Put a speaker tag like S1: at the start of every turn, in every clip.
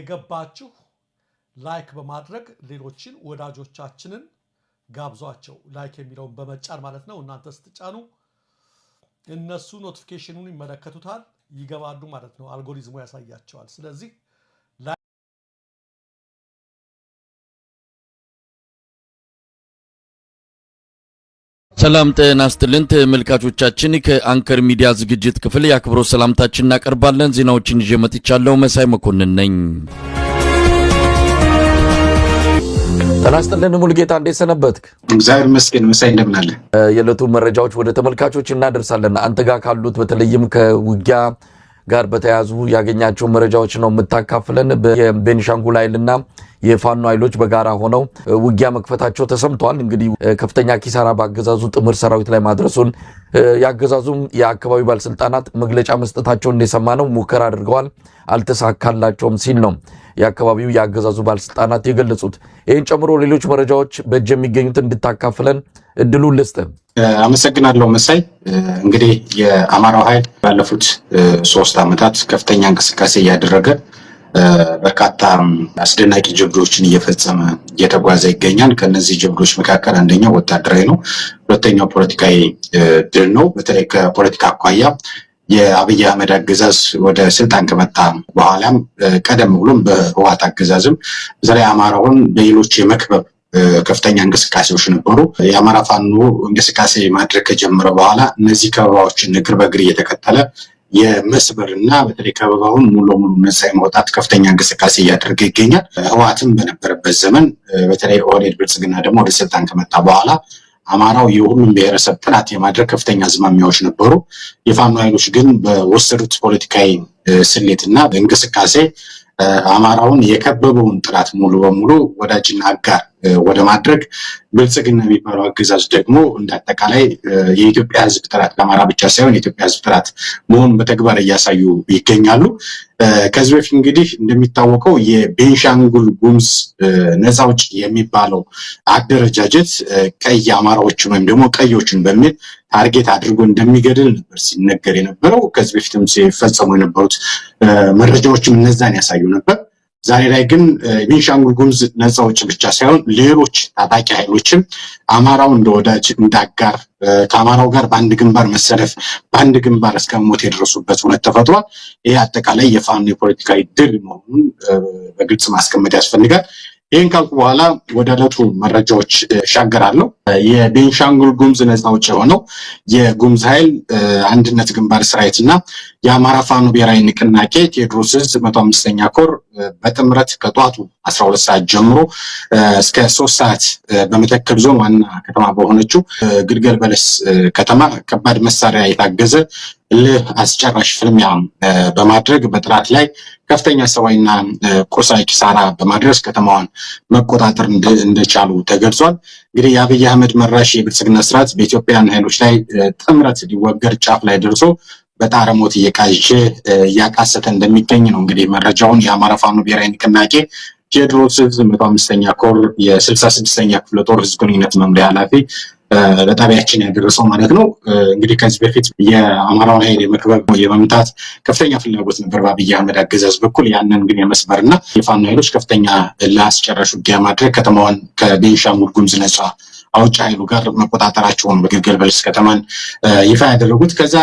S1: የገባችሁ ላይክ በማድረግ ሌሎችን ወዳጆቻችንን ጋብዟቸው ላይክ የሚለውን በመጫን ማለት ነው እናንተ ስትጫኑ እነሱ ኖቲፊኬሽኑን ይመለከቱታል ይገባሉ ማለት ነው አልጎሪዝሙ ያሳያቸዋል ስለዚህ
S2: ሰላም ጤና ይስጥልን ተመልካቾቻችን ከአንከር ሚዲያ ዝግጅት ክፍል ያክብሮ ሰላምታችን እናቀርባለን ዜናዎችን ይዤ መጥቻለሁ መሳይ መኮንን ነኝ ተናስተልን ሙሉጌታ እንዴት ሰነበትክ
S3: እግዚአብሔር ይመስገን መሳይ እንደምን አለ
S2: የዕለቱ መረጃዎች ወደ ተመልካቾች እናደርሳለን አንተ ጋር ካሉት በተለይም ከውጊያ ጋር በተያያዙ ያገኛቸው መረጃዎች ነው የምታካፍለን በቤንሻንጉል ኃይልና የፋኖ ኃይሎች በጋራ ሆነው ውጊያ መክፈታቸው ተሰምቷል እንግዲህ ከፍተኛ ኪሳራ ባገዛዙ ጥምር ሰራዊት ላይ ማድረሱን ያገዛዙም የአካባቢ ባለስልጣናት መግለጫ መስጠታቸው እንደሰማነው ሙከራ አድርገዋል አልተሳካላቸውም ሲል ነው የአካባቢው ያገዛዙ ባለስልጣናት የገለጹት ይህን ጨምሮ ሌሎች መረጃዎች በእጅ የሚገኙት እንድታካፍለን እድሉን ልስጥ
S3: አመሰግናለሁ መሳይ እንግዲህ የአማራው ኃይል ባለፉት 3 አመታት ከፍተኛ እንቅስቃሴ ያደረገ በርካታ አስደናቂ ጀብዶችን እየፈጸመ እየተጓዘ ይገኛል ከነዚህ ጀብዶች መካከል አንደኛው ወታደራዊ ነው ሁለተኛው ፖለቲካዊ ድል ነው በተለይ ከፖለቲካ አኳያ የአብይ አህመድ አገዛዝ ወደ ስልጣን ከመጣ በኋላም ቀደም ብሎም በህወሓት አገዛዝም በተለይ አማራውን በሌሎች የመክበብ ከፍተኛ እንቅስቃሴዎች ነበሩ የአማራ ፋኖ እንቅስቃሴ ማድረግ ከጀመረ በኋላ እነዚህ ከበባዎችን እግር በእግር እየተከተለ የመስበርና በተለይ ከበባውን ሙሉ ነፃ የማውጣት ከፍተኛ እንቅስቃሴ እያደረገ ይገኛል ህወሓትም በነበረበት ዘመን በተለይ ኦህዴድ ብልጽግና ደግሞ ወደ ስልጣን ከመጣ በኋላ አማራው የሁሉም ብሔረሰብ ጥላት የማድረግ ከፍተኛ ዝማሚያዎች ነበሩ የፋኖ ኃይሎች ግን በወሰዱት ፖለቲካዊ ስሌትና በእንቅስቃሴ አማራውን የከበበውን ጥላት ሙሉ በሙሉ ወዳጅና አጋር ወደ ማድረግ ብልጽግና የሚባለው አገዛዝ ደግሞ እንዳጠቃላይ የኢትዮጵያ ህዝብ ጥላት ለአማራ ብቻ ሳይሆን የኢትዮጵያ ህዝብ ጥላት መሆኑን በተግባር እያሳዩ ይገኛሉ ከዚህ በፊት እንግዲህ እንደሚታወቀው የቤንሻንጉል ጉሙዝ ነፃ አውጪ የሚባለው አደረጃጀት ቀይ አማራዎችን ወይም ደግሞ ቀዮችን በሚል ታርጌት አድርጎ እንደሚገድል ነበር ሲነገር የነበረው ከዚህ በፊትም ሲፈጸሙ የነበሩት መረጃዎችም እነዛን ያሳዩ ነበር ዛሬ ላይ ግን ቤንሻንጉል ጉሙዝ ነፃ አውጪ ብቻ ሳይሆን ሌሎች ታጣቂ ኃይሎችም አማራው እንደወዳጅ እንዳጋር ከአማራው ጋር በአንድ ግንባር መሰለፍ በአንድ ግንባር እስከሞት የደረሱበት ሁኔታ ተፈጥሯል ይሄ አጠቃላይ የፋኖ የፖለቲካዊ ድል መሆኑን በግልጽ ማስቀመጥ ያስፈልጋል ይሄን ካልኩ በኋላ ወደ ዕለቱ መረጃዎች ሻገራለሁ የቤንሻንጉል ጉሙዝ ነፃ አውጪ ሆነው የጉሙዝ ኃይል አንድነት ግንባር ሰራዊትና የአማራ ፋኖ ብሔራዊ ንቅናቄ ቴዎድሮስ 105ኛ ኮር በጥምረት ከጧቱ 12 ሰዓት ጀምሮ እስከ 3 ሰዓት በመተከል ዞን ዋና ከተማ በሆነችው ግልገል በለስ ከተማ ከባድ መሳሪያ የታገዘ ለአስጨራሽ ፍልሚያ በማድረግ በጥራት ላይ ከፍተኛ ሰዋይና ቁሳዊ ኪሳራ በማድረስ ከተማዋን መቆጣጠር እንደቻሉ ተገልጿል እንግዲህ የአብይ አህመድ መራሽ የብልጽግና ስርዓት በኢትዮጵያውያን ኃይሎች ላይ ጥምረት ሊወገድ ጫፍ ላይ ደርሶ በጣረሞት እየቃጀ ያቃሰተ እንደሚገኝ ነው እንግዲህ መረጃውን የአማራ ፋኖ ብሔራዊ ንቅናቄ ቴዎድሮስ 105ኛ ኮር የ66ኛ ክፍለ ጦር ህዝብ ግንኙነት መምሪያ ኃላፊ ለጣቢያችን ያደረሰው ማለት ነው እንግዲህ ከዚህ በፊት የአማራውን ኃይል የመክበብ የመምታት ከፍተኛ ፍላጎት ነበር በአብይ አህመድ አገዛዝ በኩል ያንን ግን የመስበርና የፋኖ ኃይሎች ከፍተኛ ለአስጨራሽ ውጊያ ማድረግ ከተማዋን ከቤንሻንጉል ጉሙዝ ነፃ አውጪ ኃይሉ ጋር መቆጣጠራቸውን በግልገል በለስ ከተማን ይፋ ያደረጉት ከዛ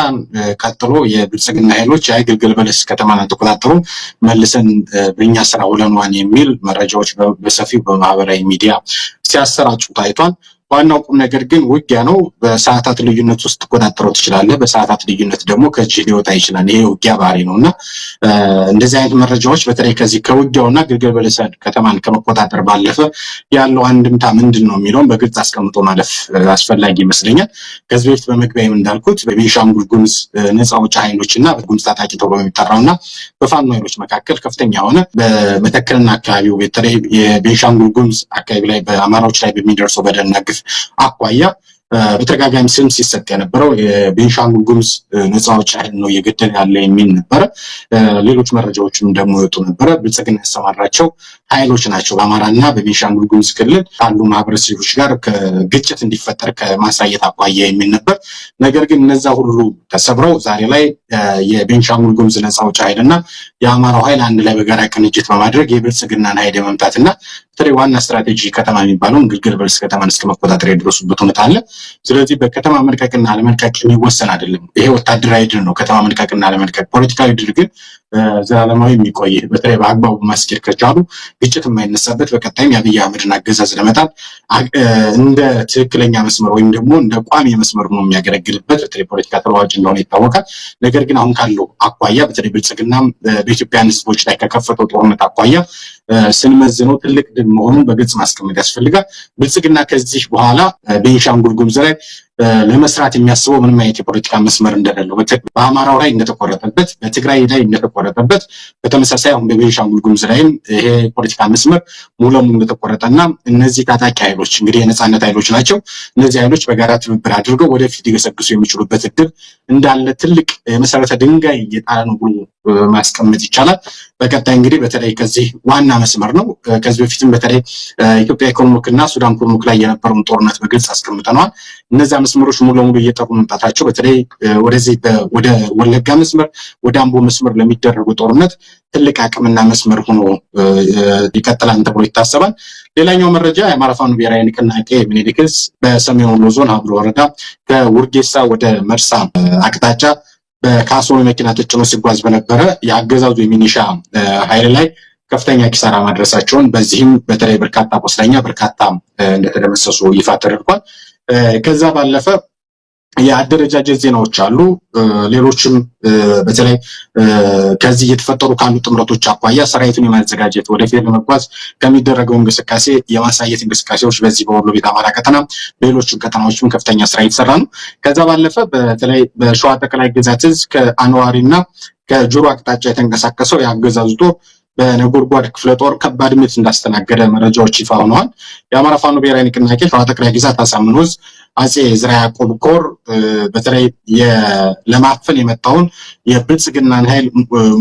S3: ቀጥሎ የብልጽግና ኃይሎች ግልገል በለስ ከተማን ተቆጣጠሩ መልሰን በእኛ ስራ ውለንዋን የሚል መረጃዎች በሰፊው በማህበራዊ ሚዲያ ሲያሰራጩ ታይቷል ዋናው ቁም ነገር ግን ውጊያ ነው በሰዓታት ልዩነት ውስጥ ተቆጣጥረው ትችላለህ በሰዓታት ልዩነት ደግሞ ከእጅ ሊወጣ ይችላል ይሄ ውጊያ ባህሪ ነውና እንደዚህ አይነት መረጃዎች በተለይ ከዚህ ከውጊያውና ግልገል በለስ ከተማን ከመቆጣጠር ባለፈ ያለው አንድምታ ምንድነው የሚለውን በግልጽ አስቀምጦ ማለፍ አስፈላጊ ይመስለኛል ከዚህ በፊት በመግቢያም እንዳልኩት በቤንሻንጉል ጉሙዝ ነፃ አውጪ ኃይሎችና በጉሙዝ ታጣቂ ተብሎ የሚጠራውና በፋኖ ኃይሎች መካከል ከፍተኛ ሆነ በመተከልና አካባቢው በተለይ የቤንሻንጉል ጉሙዝ አካባቢ ላይ በአማራዎች ላይ በሚደርሰው በደልና ግፍ አቋያ በተደጋጋሚ ስም ሲሰጥ የነበረው የቤንሻንጉል ጉሙዝ ነፃ አውጪ ኃይል ነው እየገደለ ያለ የሚል ነበረ። ሌሎች መረጃዎችም ደግሞ ይወጡ ነበረ። ብልጽግና ያሰማራቸው ኃይሎች ናቸው በአማራና በቤንሻንጉል ጉሙዝ ክልል ካሉ ማህበረሰቦች ጋር ግጭት እንዲፈጠር ከማሳየት አኳያ የሚል ነበር። ነገር ግን እነዛ ሁሉ ተሰብረው ዛሬ ላይ የቤንሻንጉል ጉሙዝ ነፃ አውጪ ኃይልና የአማራው ኃይል አንድ ላይ በጋራ ቅንጅት በማድረግ የብልጽግናን ኃይል የመምታትና በተለይ ዋና ስትራቴጂ ከተማ የሚባለውን ግልገል በለስ ከተማን እስከ መቆጣጠር የደረሱበት ሁኔታ አለ። ስለዚህ በከተማ መልቀቅና አለመልቀቅ የሚወሰን አይደለም። ይሄ ወታደራዊ ድል ነው። ከተማ መልቀቅና አለመልቀቅ። ፖለቲካዊ ድል ግን ዘላለማዊ የሚቆይ በተለይ በአግባቡ ማስኬድ ከቻሉ ግጭት የማይነሳበት በቀጣይም የአብይ አህመድን አገዛዝ ለመጣል እንደ ትክክለኛ መስመር ወይም ደግሞ እንደ ቋሚ መስመር ነው የሚያገለግልበት በተለይ ፖለቲካ ተለዋጭ እንደሆነ ይታወቃል። ነገር ግን አሁን ካለው አኳያ በተለይ ብልጽግና በኢትዮጵያን ሕዝቦች ላይ ከከፈተው ጦርነት አኳያ ስንመዝነው ትልቅ ድል መሆኑን በግልጽ ማስቀመጥ ያስፈልጋል። ብልጽግና ከዚህ በኋላ ቤንሻንጉል ጉሙዝ ላይ ለመስራት የሚያስበው ምንም አይነት የፖለቲካ መስመር እንደሌለው በአማራው ላይ እንደተቆረጠበት በትግራይ ላይ እንደተቆረጠበት በተመሳሳይ አሁን በቤንሻንጉል ጉሙዝ ላይም ይሄ ፖለቲካ መስመር ሙሉ ለሙሉ እንደተቆረጠና እነዚህ ታጣቂ ኃይሎች እንግዲህ የነጻነት ኃይሎች ናቸው። እነዚህ ኃይሎች በጋራ ትብብር አድርገው ወደፊት ሊገሰግሱ የሚችሉበት እድል እንዳለ ትልቅ የመሰረተ ድንጋይ እየጣለ ነው ብሎ ማስቀመጥ ይቻላል። በቀጣይ እንግዲህ በተለይ ከዚህ ዋና መስመር ነው። ከዚህ በፊትም በተለይ ኢትዮጵያ ኢኮኖሚክና ሱዳን ኢኮኖሚክ ላይ የነበረውን ጦርነት በግልጽ አስቀምጠናል። እነዚያ መስመሮች ሙሉ ለሙሉ እየጠሩ መምጣታቸው በተለይ ወደዚህ ወደ ወለጋ መስመር ወደ አምቦ መስመር ለሚደረጉ ጦርነት ትልቅ አቅምና መስመር ሆኖ ይቀጥላል ተብሎ ይታሰባል። ሌላኛው መረጃ የአማራ ፋኖ ብሔራዊ ንቅናቄ ምኒልክ ዕዝ በሰሜን ወሎ ዞን ሀብሮ ወረዳ ከውርጌሳ ወደ መርሳ አቅጣጫ በካሶ መኪና ተጭኖ ሲጓዝ በነበረ የአገዛዙ የሚኒሻ ኃይል ላይ ከፍተኛ ኪሳራ ማድረሳቸውን በዚህም በተለይ በርካታ ቆስለኛ በርካታ እንደተደመሰሱ ይፋ ተደርጓል። ከዛ ባለፈ የአደረጃጀት ዜናዎች አሉ። ሌሎችም በተለይ ከዚህ እየተፈጠሩ ካሉ ጥምረቶች አኳያ ሰራዊቱን የማዘጋጀት ወደፊት ለመጓዝ ከሚደረገው እንቅስቃሴ የማሳየት እንቅስቃሴዎች በዚህ በወሎ ቤት አማራ ቀጠና በሌሎችም ቀጠናዎችም ከፍተኛ ስራ እየተሰራ ነው። ከዛ ባለፈ በተለይ በሸዋ ጠቅላይ ግዛት ዕዝ ከአንዋሪና ከጆሮ አቅጣጫ የተንቀሳቀሰው የአገዛዙ ጦር በነጎድጓድ ክፍለ ጦር ከባድ ምት እንዳስተናገደ መረጃዎች ይፋ ሆነዋል። የአማራ ፋኖ ብሔራዊ ንቅናቄ ሸዋ ጠቅላይ ግዛት አሳምነው ዕዝ አጼ ዝራ ያዕቆብ ኮር በተለይ ለማፈን የመጣውን የብልጽግናን ኃይል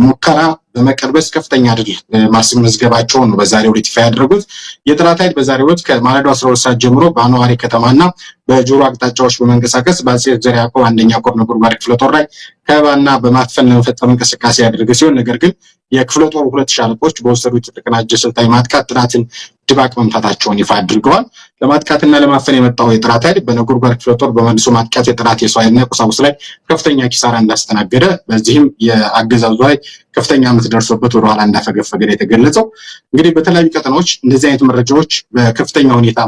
S3: ሙከራ በመቀልበስ ከፍተኛ ድል ማስመዝገባቸውን ነው በዛሬው ዕለት ይፋ ያደረጉት። የጠላት ኃይል በዛሬው ዕለት ከማለዳው 12 ሰዓት ጀምሮ በአንዋሪ ከተማና በጆሮ አቅጣጫዎች በመንቀሳቀስ በአጼ ዝራ ያዕቆብ አንደኛ ኮር ነጎድጓድ ክፍለ ጦር ላይ ከበባና በማፈን ለመፈጸም እንቅስቃሴ ያደረገ ሲሆን ነገር ግን የክፍለ ጦሩ 2 ሻለቆች በወሰዱት የተቀናጀ ስልታዊ ማጥቃት ጠላትን ድባቅ መምታታቸውን ይፋ አድርገዋል። ለማጥቃትና ለማፈን የመጣው የጠላት ኃይል በነጎድጓድ ክፍለ ጦር በመልሶ ማጥቃት የጠላት የሰው ኃይልና ቁሳቁስ ላይ ከፍተኛ ኪሳራ እንዳስተናገደ በዚህም የአገዛዙ ላይ ከፍተኛ ምት ደርሶበት ወደኋላ እንዳፈገፈገ የተገለጸው። እንግዲህ በተለያዩ ቀጠናዎች እንደዚህ አይነት መረጃዎች በከፍተኛ ሁኔታ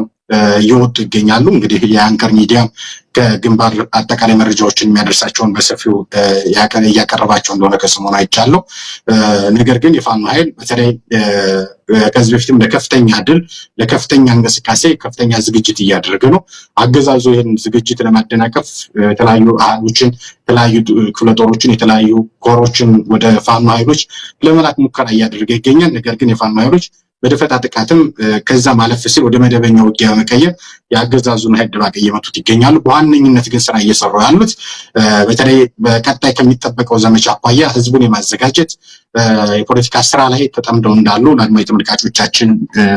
S3: እየወጡ ይገኛሉ። እንግዲህ የአንከር ሚዲያ ከግንባር አጠቃላይ መረጃዎችን የሚያደርሳቸውን በሰፊው እያቀረባቸው እንደሆነ ከሰሞኑ አይቻለሁ። ነገር ግን የፋኖ ኃይል በተለይ ከዚህ በፊትም ለከፍተኛ ድል ለከፍተኛ እንቅስቃሴ ከፍተኛ ዝግጅት እያደረገ ነው። አገዛዙ ይህን ዝግጅት ለማደናቀፍ የተለያዩ አሃዶችን የተለያዩ ክፍለ ጦሮችን የተለያዩ ኮሮችን ወደ ፋኖ ኃይሎች ለመላክ ሙከራ እያደረገ ይገኛል። ነገር ግን የፋኖ ኃይሎች በደፈጣ ጥቃትም ከዛ ማለፍ ሲል ወደ መደበኛ ውጊያ በመቀየር የአገዛዙን ኃይል ድባቅ እየመቱት ይገኛሉ። በዋነኝነት ግን ስራ እየሰሩ ያሉት በተለይ በቀጣይ ከሚጠበቀው ዘመቻ አኳያ ህዝቡን የማዘጋጀት የፖለቲካ ስራ ላይ ተጠምደው እንዳሉ ለአድማጭ ተመልካቾቻችን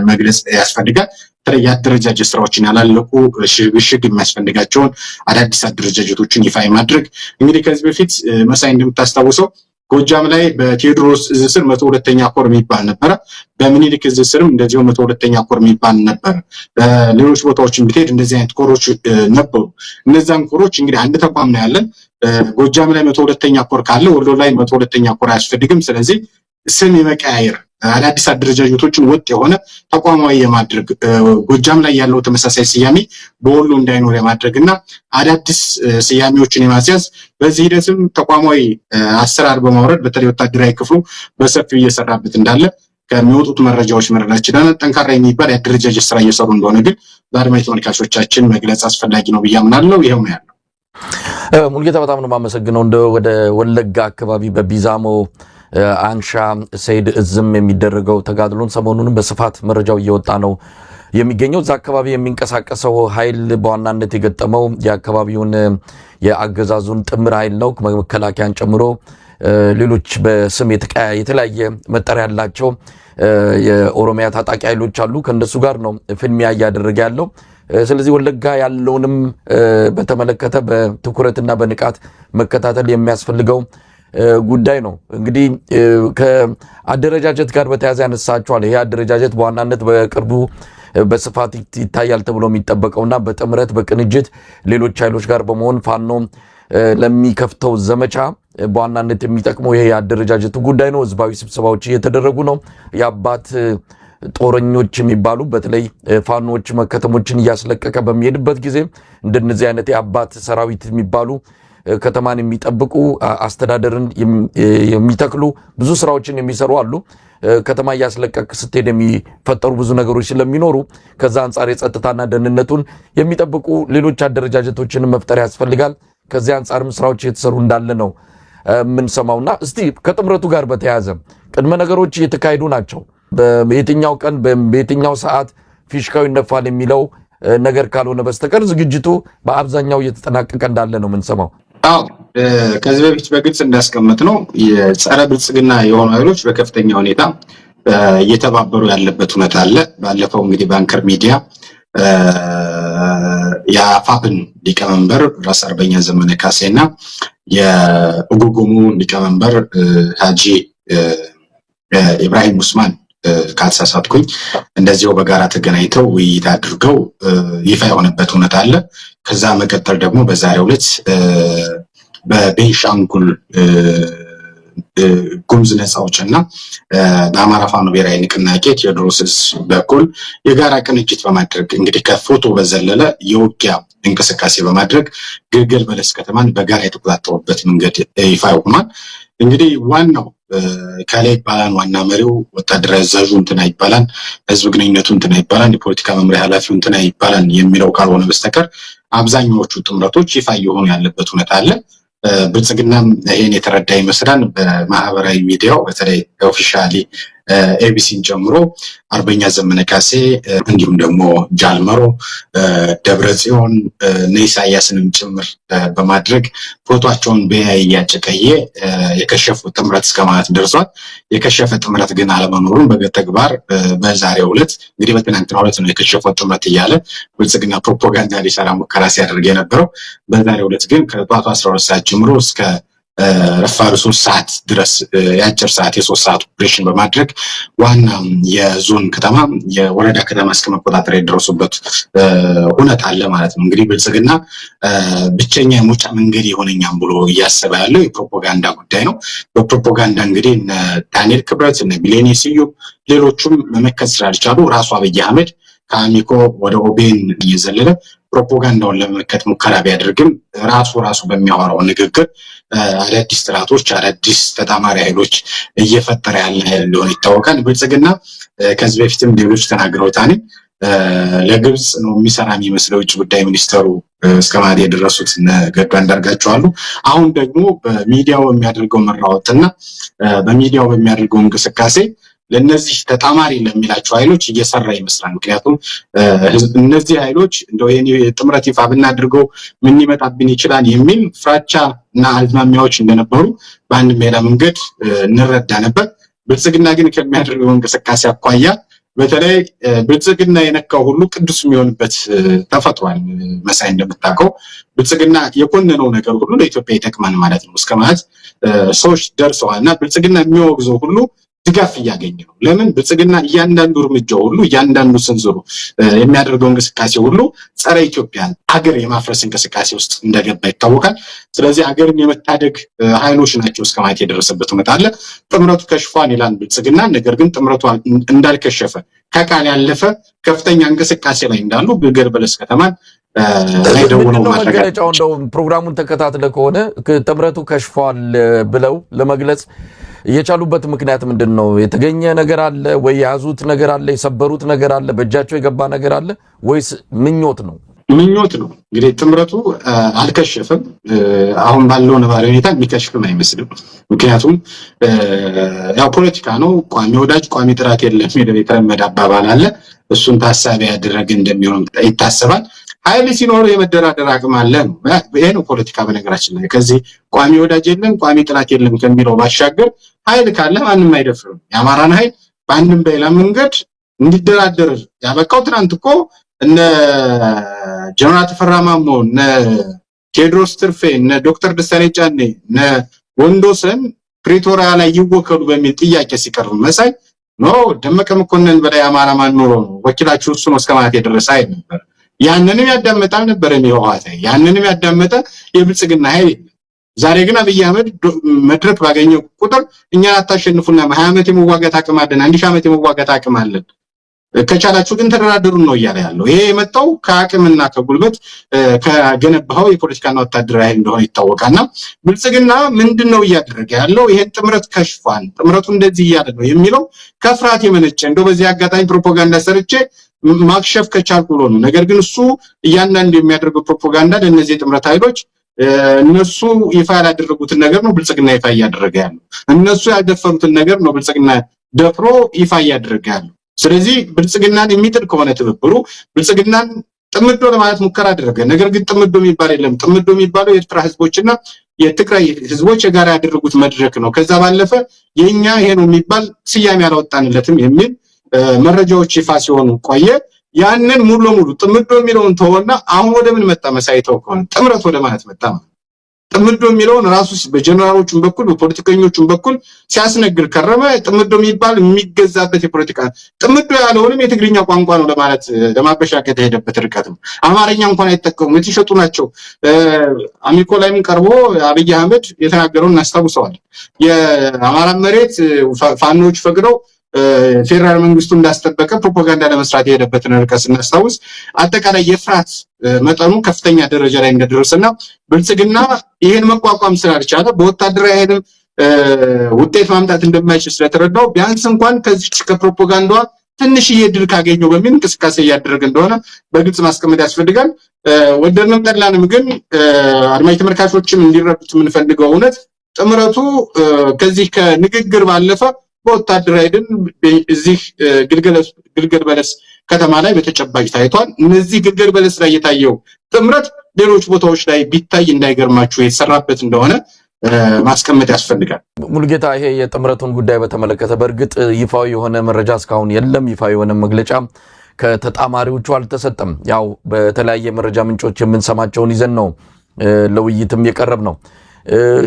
S3: መግለጽ ያስፈልጋል። በተለይ የአደረጃጀት ስራዎችን ያላለቁ ሽግሽግ የሚያስፈልጋቸውን አዳዲስ አደረጃጀቶችን ይፋ ማድረግ እንግዲህ ከዚህ በፊት መሳይ እንደምታስታውሰው ጎጃም ላይ በቴዎድሮስ ዕዝ ስር 102ኛ ኮር የሚባል ነበረ። በምኒልክ ዕዝ ስርም እንደዚሁ 102ኛ ኮር የሚባል ነበር። ሌሎች ቦታዎችን ብትሄድ እንደዚህ አይነት ኮሮች ነበሩ። እነዛን ኮሮች እንግዲህ አንድ ተቋም ነው ያለን። ጎጃም ላይ 102ኛ ኮር ካለ ወሎ ላይ 102ኛ ኮር አያስፈልግም። ስለዚህ ስም የመቀያየር አዳዲስ አደረጃጀቶችን ወጥ የሆነ ተቋማዊ የማድረግ ጎጃም ላይ ያለው ተመሳሳይ ስያሜ በወሎ እንዳይኖር የማድረግና አዳዲስ ስያሜዎችን የማስያዝ በዚህ ሂደትም ተቋማዊ አሰራር በማውረድ በተለይ ወታደራዊ ክፍሉ በሰፊው እየሰራበት እንዳለ ከሚወጡት መረጃዎች መረዳት ይችላል። ጠንካራ የሚባል የአደረጃጀት ስራ እየሰሩ እንደሆነ ግን ለአድማጭ ተመልካቾቻችን መግለጽ አስፈላጊ ነው ብዬ አምናለሁ። ይሄው ነው ያለው።
S2: ሙልጌታ በጣም ነው የማመሰግነው። ወደ ወለጋ አካባቢ በቢዛሞ አንሻ ሰይድ ዕዝም የሚደረገው ተጋድሎን ሰሞኑንም በስፋት መረጃው እየወጣ ነው የሚገኘው። እዛ አካባቢ የሚንቀሳቀሰው ኃይል በዋናነት የገጠመው የአካባቢውን የአገዛዙን ጥምር ኃይል ነው። መከላከያን ጨምሮ ሌሎች በስም የተለያየ መጠሪያ ያላቸው የኦሮሚያ ታጣቂ ኃይሎች አሉ። ከነሱ ጋር ነው ፍልሚያ እያደረገ ያለው። ስለዚህ ወለጋ ያለውንም በተመለከተ በትኩረትና በንቃት መከታተል የሚያስፈልገው ጉዳይ ነው። እንግዲህ ከአደረጃጀት ጋር በተያያዘ ያነሳቸዋል። ይሄ አደረጃጀት በዋናነት በቅርቡ በስፋት ይታያል ተብሎ የሚጠበቀውና በጥምረት በቅንጅት ሌሎች ኃይሎች ጋር በመሆን ፋኖ ለሚከፍተው ዘመቻ በዋናነት የሚጠቅመው ይሄ የአደረጃጀቱ ጉዳይ ነው። ህዝባዊ ስብሰባዎች እየተደረጉ ነው። የአባት ጦረኞች የሚባሉ በተለይ ፋኖች መከተሞችን እያስለቀቀ በሚሄድበት ጊዜ እንደነዚህ አይነት የአባት ሰራዊት የሚባሉ ከተማን የሚጠብቁ አስተዳደርን የሚተክሉ ብዙ ስራዎችን የሚሰሩ አሉ። ከተማ እያስለቀቅ ስትሄድ የሚፈጠሩ ብዙ ነገሮች ስለሚኖሩ ከዛ አንጻር የጸጥታና ደህንነቱን የሚጠብቁ ሌሎች አደረጃጀቶችን መፍጠር ያስፈልጋል። ከዚህ አንጻርም ስራዎች እየተሰሩ እንዳለ ነው የምንሰማውና እስቲ ከጥምረቱ ጋር በተያያዘ ቅድመ ነገሮች እየተካሄዱ ናቸው። በየትኛው ቀን በየትኛው ሰዓት ፊሽካው ይነፋል የሚለው ነገር ካልሆነ በስተቀር ዝግጅቱ በአብዛኛው እየተጠናቀቀ እንዳለ ነው የምንሰማው።
S3: አዎ ከዚህ በፊት በግልጽ እንዳስቀመጥ ነው የጸረ ብልጽግና የሆኑ ኃይሎች በከፍተኛ ሁኔታ እየተባበሩ ያለበት ሁኔታ አለ። ባለፈው እንግዲህ ባንከር ሚዲያ የአፋብን ሊቀመንበር ራስ አርበኛ ዘመነ ካሴና የኡጉጉሙ ሊቀመንበር ሀጂ ኢብራሂም ኡስማን ካልተሳሳትኩኝ እንደዚሁ በጋራ ተገናኝተው ውይይት አድርገው ይፋ የሆነበት ሁኔታ አለ። ከዛ መቀጠል ደግሞ በዛሬው ዕለት በቤንሻንጉል ጉሙዝ ነፃ አውጪና በአማራ ፋኖ ብሔራዊ ንቅናቄ ቴዎድሮስ በኩል የጋራ ቅንጅት በማድረግ እንግዲህ ከፎቶ በዘለለ የውጊያ እንቅስቃሴ በማድረግ ግልገል በለስ ከተማን በጋራ የተቆጣጠሩበት መንገድ ይፋ ሆኗል። እንግዲህ ዋናው ከላይ ይባላል፣ ዋና መሪው ወታደራዊ አዛዡ እንትና ይባላል፣ ህዝብ ግንኙነቱ እንትና ይባላል፣ የፖለቲካ መምሪያ ኃላፊው እንትና ይባላል የሚለው ካልሆነ በስተቀር አብዛኛዎቹ ጥምረቶች ይፋ እየሆኑ ያለበት ሁኔታ አለ። ብልጽግናም ይሄን የተረዳ ይመስላል። በማህበራዊ ሚዲያው በተለይ ኦፊሻሊ ኤቢሲን ጨምሮ አርበኛ ዘመነ ካሴ እንዲሁም ደግሞ ጃልመሮ ደብረጽዮን ኢሳያስንም ጭምር በማድረግ ፎቶቸውን በያይ እያጨቀየ የከሸፉ ጥምረት እስከማለት ደርሷል። የከሸፈ ጥምረት ግን አለመኖሩን በተግባር በዛሬው ዕለት እንግዲህ በትናንትናው ዕለት ነው የከሸፈው ጥምረት እያለ ብልጽግና ፕሮፓጋንዳ ሊሰራ ሙከራ ሲያደርግ የነበረው። በዛሬው ዕለት ግን ከጧቱ 12 ሰዓት ጀምሮ እስከ ረፋዱ 3 ሰዓት ድረስ የአጭር ሰዓት የ3 ሰዓት ኦፕሬሽን በማድረግ ዋና የዞን ከተማ የወረዳ ከተማ እስከመቆጣጠር የደረሱበት ሁኔታ አለ ማለት ነው። እንግዲህ ብልጽግና ብቸኛ የመውጫ መንገድ የሆነኛም ብሎ እያሰበ ያለው የፕሮፓጋንዳ ጉዳይ ነው። በፕሮፓጋንዳ እንግዲህ እነ ዳንኤል ክብረት እነ ቢሌኒ ስዩም ሌሎቹም መመከት ስላልቻሉ ራሱ አብይ አህመድ ከአሚኮ ወደ ኦቤን እየዘለለ ፕሮፓጋንዳውን ለመመከት ሙከራ ቢያደርግም ራሱ በሚያወራው ንግግር አዳዲስ ጥራቶች አዳዲስ ተጣማሪ ኃይሎች እየፈጠረ ያለ ኃይል እንደሆነ ይታወቃል። ብልጽግና ከዚህ በፊትም ሌሎች ተናግረውታል። ለግብጽ ነው የሚሰራ የሚመስለው ውጭ ጉዳይ ሚኒስተሩ እስከማለት የደረሱት ገዱ አንዳርጋቸው አሉ። አሁን ደግሞ በሚዲያው የሚያደርገው መራወጥና በሚዲያው በሚያደርገው እንቅስቃሴ ለነዚህ ተጣማሪ ለሚላቸው ኃይሎች እየሰራ ይመስላል። ምክንያቱም እነዚህ ኃይሎች እንደው ጥምረት ይፋ ብናድርገው ምን ሊመጣብን ይችላል የሚል ፍራቻ እና አዝማሚያዎች እንደነበሩ በአንድ ሜዳ መንገድ እንረዳ ነበር። ብልጽግና ግን ከሚያደርገው እንቅስቃሴ አኳያ በተለይ ብልጽግና የነካው ሁሉ ቅዱስ የሚሆንበት ተፈጥሯል። መሳይ እንደምታውቀው ብልጽግና የኮነነው ነገር ሁሉ ለኢትዮጵያ ይጠቅማል ማለት ነው እስከማለት ሰዎች ደርሰዋልና ብልጽግና የሚወግዘው ሁሉ ድጋፍ እያገኘ ነው። ለምን? ብልጽግና እያንዳንዱ እርምጃው ሁሉ እያንዳንዱ ስንዝሩ የሚያደርገው እንቅስቃሴ ሁሉ ጸረ ኢትዮጵያን ሀገር የማፍረስ እንቅስቃሴ ውስጥ እንደገባ ይታወቃል። ስለዚህ ሀገርን የመታደግ ኃይሎች ናቸው እስከማለት የደረሰበት ሁኔታ አለ። ጥምረቱ ከሽፏን ይላል ብልጽግና። ነገር ግን ጥምረቱ እንዳልከሸፈ ከቃል ያለፈ ከፍተኛ እንቅስቃሴ ላይ እንዳሉ ግልገል በለስ ከተማን ላይ ደውለው
S2: መግለጫው እንደው ፕሮግራሙን ተከታትለ ከሆነ ጥምረቱ ከሽፏል ብለው ለመግለጽ የቻሉበት ምክንያት ምንድን ነው? የተገኘ ነገር አለ ወይ? የያዙት ነገር አለ? የሰበሩት ነገር አለ? በእጃቸው የገባ ነገር አለ ወይስ ምኞት ነው?
S3: ምኞት ነው። እንግዲህ ጥምረቱ አልከሸፈም። አሁን ባለው ነባራዊ ሁኔታ የሚከሽፍም አይመስልም። ምክንያቱም ያው ፖለቲካ ነው። ቋሚ ወዳጅ ቋሚ ጥራት የለም የሚለው የተለመደ አባባል አለ። እሱን ታሳቢ ያደረገ እንደሚሆን ይታሰባል። ኃይል ሲኖር የመደራደር አቅም አለ ነው። ይሄ ነው ፖለቲካ። በነገራችን ላይ ከዚህ ቋሚ ወዳጅ የለም ቋሚ ጥላት የለም ከሚለው ባሻገር ኃይል ካለ ማንም አይደፍርም። የአማራን ኃይል በአንድም በሌላ መንገድ እንዲደራደር ያበቃው ትናንት እኮ እነ ጀነራል ተፈራ ማሞ፣ እነ ቴዎድሮስ ትርፌ፣ እነ ዶክተር ደሳሌ ጫኔ፣ እነ ወንዶሰን ፕሪቶሪያ ላይ ይወከሉ በሚል ጥያቄ ሲቀርብ መሳይ ኖ ደመቀ መኮንን በላይ አማራ ማን ኖሮ ነው ወኪላችሁ እሱ ነው እስከማለት የደረሰ ኃይል ነበር። ያንንም ያዳመጣ ነበር የሚዋሃተ ያንንም ያዳመጠ የብልጽግና ኃይል። ዛሬ ግን አብይ አህመድ መድረክ ባገኘው ቁጥር እኛን አታሸንፉና 20 ዓመት የመዋጋት አቅም አለን፣ 1000 ዓመት የመዋጋት አቅም አለን፣ ከቻላችሁ ግን ተደራደሩን ነው እያለ ያለው። ይሄ የመጣው ከአቅምና ከጉልበት ከገነባው የፖለቲካና ወታደራዊ ኃይል እንደሆነ ይታወቃልና ብልጽግና ምንድነው እያደረገ ያለው? ይሄን ጥምረት ከሽፏል፣ ጥምረቱ እንደዚህ እያለ ነው የሚለው ከፍርሃት የመነጨ እንደው በዚህ አጋጣሚ ፕሮፓጋንዳ ሰርቼ ማክሸፍ ከቻልኩ ብሎ ነው። ነገር ግን እሱ እያንዳንዱ የሚያደርገው ፕሮፓጋንዳ ለእነዚህ የጥምረት ኃይሎች እነሱ ይፋ ያላደረጉትን ነገር ነው ብልጽግና ይፋ እያደረገ ያለው። እነሱ ያልደፈሩትን ነገር ነው ብልጽግና ደፍሮ ይፋ እያደረገ ያለው። ስለዚህ ብልጽግናን የሚጥል ከሆነ ትብብሩ ብልጽግናን ጥምዶ ለማለት ሙከራ አደረገ። ነገር ግን ጥምዶ የሚባል የለም። ጥምዶ የሚባለው የኤርትራ ህዝቦችና የትግራይ ህዝቦች የጋራ ያደረጉት መድረክ ነው። ከዛ ባለፈ የኛ ይሄ ነው የሚባል ስያሜ ያላወጣንለትም የሚል መረጃዎች ይፋ ሲሆኑ ቆየ። ያንን ሙሉ ለሙሉ ጥምዶ የሚለውን ተወና አሁን ወደ ምን መጣ? መሳይተው ከሆነ ጥምረት ወደ ማለት መጣ። ጥምዶ የሚለውን ራሱ በጀነራሎቹም በኩል በፖለቲከኞቹም በኩል ሲያስነግር ከረመ። ጥምዶ የሚባል የሚገዛበት የፖለቲካ ጥምዶ ያለውንም የትግርኛ ቋንቋ ነው ለማለት ለማበሻቀጥ የሄደበት ርቀት ነው። አማርኛ እንኳን አይጠቀሙም፣ የተሸጡ ናቸው። አሚኮ ላይም ቀርቦ አብይ አህመድ የተናገረውን እናስታውሰዋለን። የአማራ መሬት ፋኖች ፈቅደው ፌደራል መንግስቱ እንዳስጠበቀ ፕሮፓጋንዳ ለመስራት የሄደበትን ርቀት ስናስታውስ አጠቃላይ የፍርሃት መጠኑ ከፍተኛ ደረጃ ላይ እንደደረሰና ብልጽግና ይሄን መቋቋም ስላልቻለ በወታደራዊ ኃይል ውጤት ማምጣት እንደማይችል ስለተረዳው ቢያንስ እንኳን ከዚህ ከፕሮፓጋንዳ ትንሽዬ ድል ካገኘው በሚል እንቅስቃሴ እያደረገ እንደሆነ በግልጽ ማስቀመጥ ያስፈልጋል። ወደድንም ጠላንም ግን አድማጭ ተመልካቾችም እንዲረዱት የምንፈልገው እውነት ጥምረቱ ከዚህ ከንግግር ባለፈ በወታደራዊ ድል እዚህ ግልገል በለስ ከተማ ላይ በተጨባጭ ታይቷል። እነዚህ ግልገል በለስ ላይ የታየው ጥምረት ሌሎች ቦታዎች ላይ ቢታይ እንዳይገርማችሁ የተሰራበት እንደሆነ ማስቀመጥ ያስፈልጋል።
S2: ሙሉጌታ፣ ይሄ የጥምረቱን ጉዳይ በተመለከተ በእርግጥ ይፋዊ የሆነ መረጃ እስካሁን የለም። ይፋዊ የሆነ መግለጫ ከተጣማሪዎቹ አልተሰጠም። ያው በተለያየ መረጃ ምንጮች የምንሰማቸውን ይዘን ነው ለውይይትም የቀረብ ነው።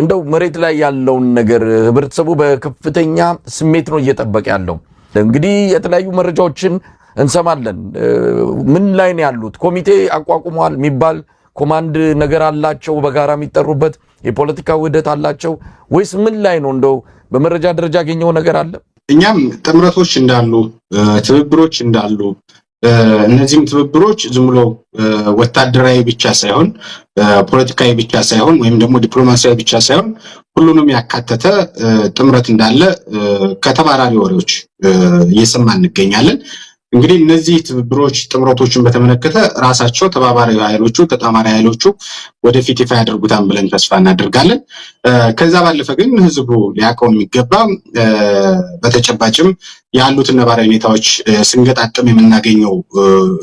S2: እንደው መሬት ላይ ያለውን ነገር ህብረተሰቡ በከፍተኛ ስሜት ነው እየጠበቀ ያለው። እንግዲህ የተለያዩ መረጃዎችን እንሰማለን። ምን ላይ ነው ያሉት? ኮሚቴ አቋቁመዋል የሚባል ኮማንድ ነገር አላቸው፣ በጋራ የሚጠሩበት የፖለቲካ ውህደት አላቸው ወይስ ምን ላይ ነው? እንደው በመረጃ ደረጃ ያገኘው ነገር አለ?
S3: እኛም ጥምረቶች እንዳሉ ትብብሮች እንዳሉ እነዚህም ትብብሮች ዝም ብሎ ወታደራዊ ብቻ ሳይሆን ፖለቲካዊ ብቻ ሳይሆን ወይም ደግሞ ዲፕሎማሲያዊ ብቻ ሳይሆን ሁሉንም ያካተተ ጥምረት እንዳለ ከተባራሪ ወሬዎች እየሰማን እንገኛለን። እንግዲህ እነዚህ ትብብሮች ጥምረቶችን በተመለከተ ራሳቸው ተባባሪ ኃይሎቹ ተጣማሪ ኃይሎቹ ወደፊት ይፋ ያደርጉታል ብለን ተስፋ እናደርጋለን። ከዛ ባለፈ ግን ህዝቡ ሊያውቀው የሚገባ በተጨባጭም ያሉትን ነባራዊ ሁኔታዎች ስንገጣጥም የምናገኘው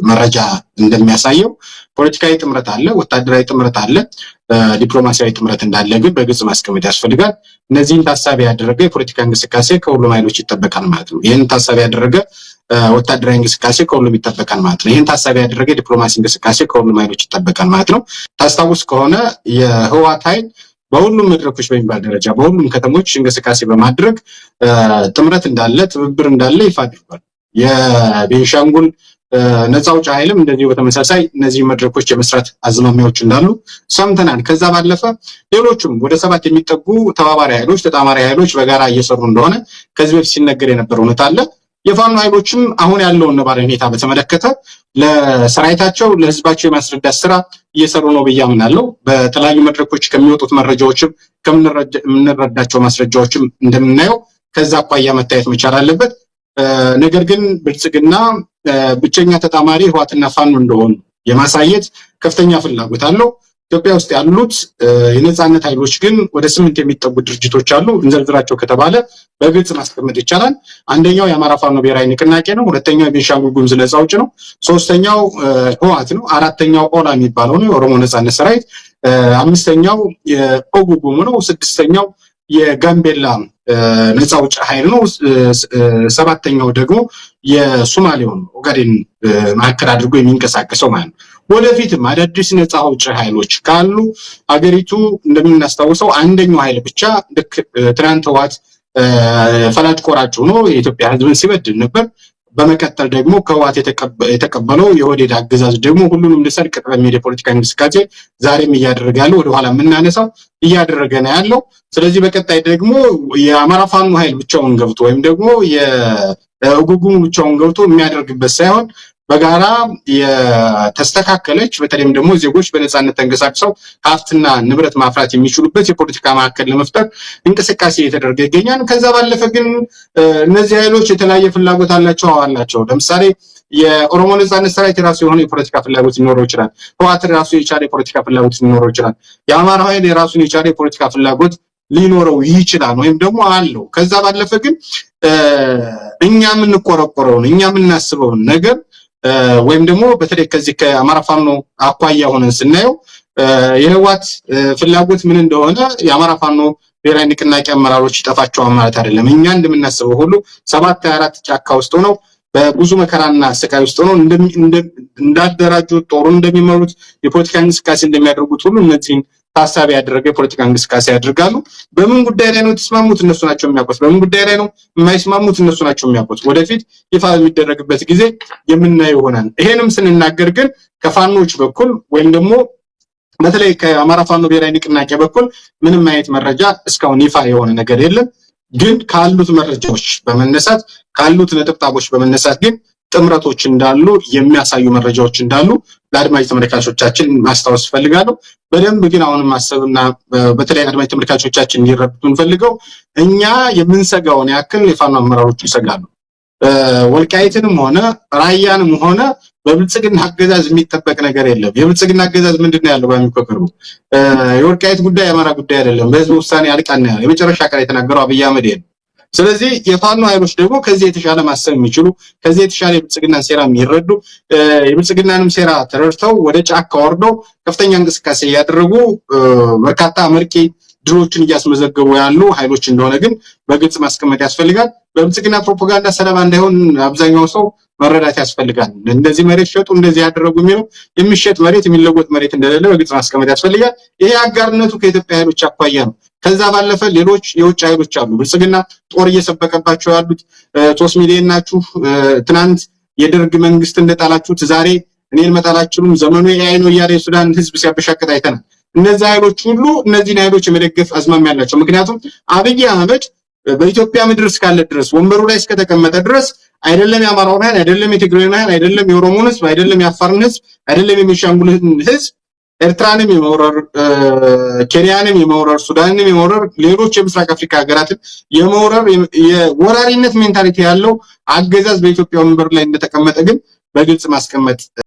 S3: መረጃ እንደሚያሳየው ፖለቲካዊ ጥምረት አለ፣ ወታደራዊ ጥምረት አለ፣ ዲፕሎማሲያዊ ጥምረት እንዳለ ግን በግልጽ ማስቀመጥ ያስፈልጋል። እነዚህን ታሳቢ ያደረገ የፖለቲካ እንቅስቃሴ ከሁሉም ኃይሎች ይጠበቃል ማለት ነው። ይህን ታሳቢ ያደረገ ወታደራዊ እንቅስቃሴ ከሁሉም ይጠበቃል ማለት ነው። ይህን ታሳቢ ያደረገ ዲፕሎማሲ እንቅስቃሴ ከሁሉም ኃይሎች ይጠበቃል ማለት ነው። ታስታውስ ከሆነ የህወሓት ኃይል በሁሉም መድረኮች በሚባል ደረጃ በሁሉም ከተሞች እንቅስቃሴ በማድረግ ጥምረት እንዳለ ትብብር እንዳለ ይፋ አድርጓል። የቤንሻንጉል ነፃ አውጪ ኃይልም እንደዚሁ በተመሳሳይ እነዚህ መድረኮች የመስራት አዝማሚያዎች እንዳሉ ሰምተናል። ከዛ ባለፈ ሌሎችም ወደ 7 የሚጠጉ ተባባሪ ኃይሎች ተጣማሪ ኃይሎች በጋራ እየሰሩ እንደሆነ ከዚህ በፊት ሲነገር የነበረ እውነት አለ። የፋኖ ኃይሎችም አሁን ያለውን ነባራዊ ሁኔታ በተመለከተ ለሰራዊታቸው ለህዝባቸው የማስረዳት ስራ እየሰሩ ነው ብዬ አምናለሁ። በተለያዩ መድረኮች ከሚወጡት መረጃዎችም ከምንረዳቸው ማስረጃዎችም እንደምናየው ከዛ አኳያ መታየት መቻል አለበት። ነገር ግን ብልጽግና ብቸኛ ተጣማሪ ህወሓትና ፋኖ እንደሆኑ የማሳየት ከፍተኛ ፍላጎት አለው። ኢትዮጵያ ውስጥ ያሉት የነጻነት ኃይሎች ግን ወደ 8 የሚጠጉ ድርጅቶች አሉ። እንዘርዝራቸው ከተባለ በግልጽ ማስቀመጥ ይቻላል። አንደኛው የአማራ ፋኖ ብሔራዊ ንቅናቄ ነው። ሁለተኛው የቤንሻንጉል ጉሙዝ ነጻ አውጪ ነው። ሶስተኛው ህወሓት ነው። አራተኛው ኦላ የሚባለው ነው፣ የኦሮሞ ነጻነት ሰራዊት። አምስተኛው የኦጉጉሙ ነው። ስድስተኛው የጋምቤላ ነጻ አውጪ ኃይል ነው። ሰባተኛው ደግሞ የሶማሌው ኦጋዴን ማዕከል አድርጎ የሚንቀሳቀሰው ማለት ነው። ወደፊትም አዳዲስ ነጻ አውጪ ኃይሎች ካሉ አገሪቱ እንደምናስታውሰው አንደኛው ኃይል ብቻ ልክ ትናንት ህወሓት ፈላጭ ቆራጭ ሆኖ የኢትዮጵያ ህዝብን ሲበድል ነበር። በመቀጠል ደግሞ ከህወሓት የተቀበለው የኦህዴድ አገዛዝ ደግሞ ሁሉንም ሊሰርቅ በሚል የፖለቲካ እንቅስቃሴ ዛሬም እያደረገ ያለው ወደኋላ የምናነሳው እያደረገ ነው ያለው። ስለዚህ በቀጣይ ደግሞ የአማራ ፋኖ ኃይል ብቻውን ገብቶ ወይም ደግሞ የኦጉጉሙ ብቻውን ገብቶ የሚያደርግበት ሳይሆን በጋራ የተስተካከለች በተለይም ደግሞ ዜጎች በነጻነት ተንቀሳቅሰው ሀብትና ንብረት ማፍራት የሚችሉበት የፖለቲካ ማዕከል ለመፍጠር እንቅስቃሴ እየተደረገ ይገኛል። ከዛ ባለፈ ግን እነዚህ ኃይሎች የተለያየ ፍላጎት አላቸው። ለምሳሌ የኦሮሞ ነጻነት ሰራዊት የራሱ የሆነ የፖለቲካ ፍላጎት ሊኖረው ይችላል። ህወሓት የራሱ የቻለ የፖለቲካ ፍላጎት ሊኖረው ይችላል። የአማራ ኃይል የራሱን የቻለ የፖለቲካ ፍላጎት ሊኖረው ይችላል ወይም ደግሞ አለው። ከዛ ባለፈ ግን እኛ የምንቆረቆረውን እኛ የምናስበውን ነገር ወይም ደግሞ በተለይ ከዚህ ከአማራ ፋኖ አኳያ ሆነን ስናየው የህወሓት ፍላጎት ምን እንደሆነ የአማራ ፋኖ ብሔራዊ ንቅናቄ አመራሮች ይጠፋቸዋል ማለት አይደለም። እኛ እንደምናስበው ሁሉ 724 ጫካ ውስጥ ሆነው በብዙ መከራና ስቃይ ውስጥ ሆነው እንዳደራጁት ጦሩን እንደሚመሩት የፖለቲካ እንቅስቃሴ እንደሚያደርጉት ሁሉ እነዚህን ታሳቢ ያደረገ የፖለቲካ እንቅስቃሴ ያደርጋሉ። በምን ጉዳይ ላይ ነው የተስማሙት? እነሱ ናቸው የሚያውቁት። በምን ጉዳይ ላይ ነው የማይስማሙት? እነሱ ናቸው የሚያውቁት። ወደፊት ይፋ የሚደረግበት ጊዜ የምናየው ይሆናል። ይሄንም ስንናገር ግን ከፋኖች በኩል ወይም ደግሞ በተለይ ከአማራ ፋኖ ብሔራዊ ንቅናቄ በኩል ምንም አይነት መረጃ እስካሁን ይፋ የሆነ ነገር የለም። ግን ካሉት መረጃዎች በመነሳት ካሉት ነጥብጣቦች በመነሳት ግን ጥምረቶች እንዳሉ የሚያሳዩ መረጃዎች እንዳሉ ለአድማጭ ተመልካቾቻችን ማስታወስ ፈልጋለሁ። በደንብ ግን አሁንም ማሰብና በተለይ አድማጭ ተመልካቾቻችን እንዲረዱት እንፈልገው እኛ የምንሰጋውን ያክል የፋኖ አመራሮች ይሰጋሉ። ወልቃይትንም ሆነ ራያንም ሆነ በብልጽግና አገዛዝ የሚጠበቅ ነገር የለም። የብልጽግና አገዛዝ ምንድነው ያለው? በሚቆቀሩ የወልቃይት ጉዳይ የአማራ ጉዳይ አይደለም፣ በህዝብ ውሳኔ አልቃና ያለው የመጨረሻ ቃል የተናገረው አብይ አህመድ ነው። ስለዚህ የፋኖ ኃይሎች ደግሞ ከዚህ የተሻለ ማሰብ የሚችሉ ከዚህ የተሻለ የብልጽግናን ሴራ የሚረዱ የብልጽግናንም ሴራ ተረድተው ወደ ጫካ ወርደው ከፍተኛ እንቅስቃሴ እያደረጉ በርካታ አመርቂ ድሎችን እያስመዘገቡ ያሉ ኃይሎች እንደሆነ ግን በግልጽ ማስቀመጥ ያስፈልጋል። በብልጽግና ፕሮፓጋንዳ ሰለባ እንዳይሆን አብዛኛው ሰው መረዳት ያስፈልጋል። እንደዚህ መሬት ሸጡ እንደዚህ ያደረጉ የሚለው የሚሸጥ መሬት የሚለወጥ መሬት እንደሌለ በግልጽ ማስቀመጥ ያስፈልጋል። ይሄ አጋርነቱ ከኢትዮጵያ ኃይሎች አኳያ ነው። ከዛ ባለፈ ሌሎች የውጭ ኃይሎች አሉ። ብልጽግና ጦር እየሰበቀባቸው ያሉት 3 ሚሊዮን ናችሁ፣ ትናንት የደርግ መንግስት እንደጣላችሁት ዛሬ እኔን መጣላችሁም ዘመኑ የአይ ነው እያለ የሱዳን ህዝብ ሲያበሻቅጥ አይተናል። እነዚህ ኃይሎች ሁሉ እነዚህን ኃይሎች የመደገፍ አዝማሚያ ያላቸው፣ ምክንያቱም አብይ አህመድ በኢትዮጵያ ምድር እስካለ ድረስ ወንበሩ ላይ እስከተቀመጠ ድረስ አይደለም የአማራውን ኃይል አይደለም የትግራይን ኃይል አይደለም የኦሮሞን ህዝብ አይደለም የአፋርን ህዝብ አይደለም የቤንሻንጉልን ህዝብ ኤርትራንም የመውረር ኬንያንም የመውረር ሱዳንንም የመውረር ሌሎች የምስራቅ አፍሪካ ሀገራትን የመውረር የወራሪነት ሜንታሊቲ ያለው አገዛዝ በኢትዮጵያ ወንበር ላይ እንደተቀመጠ ግን በግልጽ ማስቀመጥ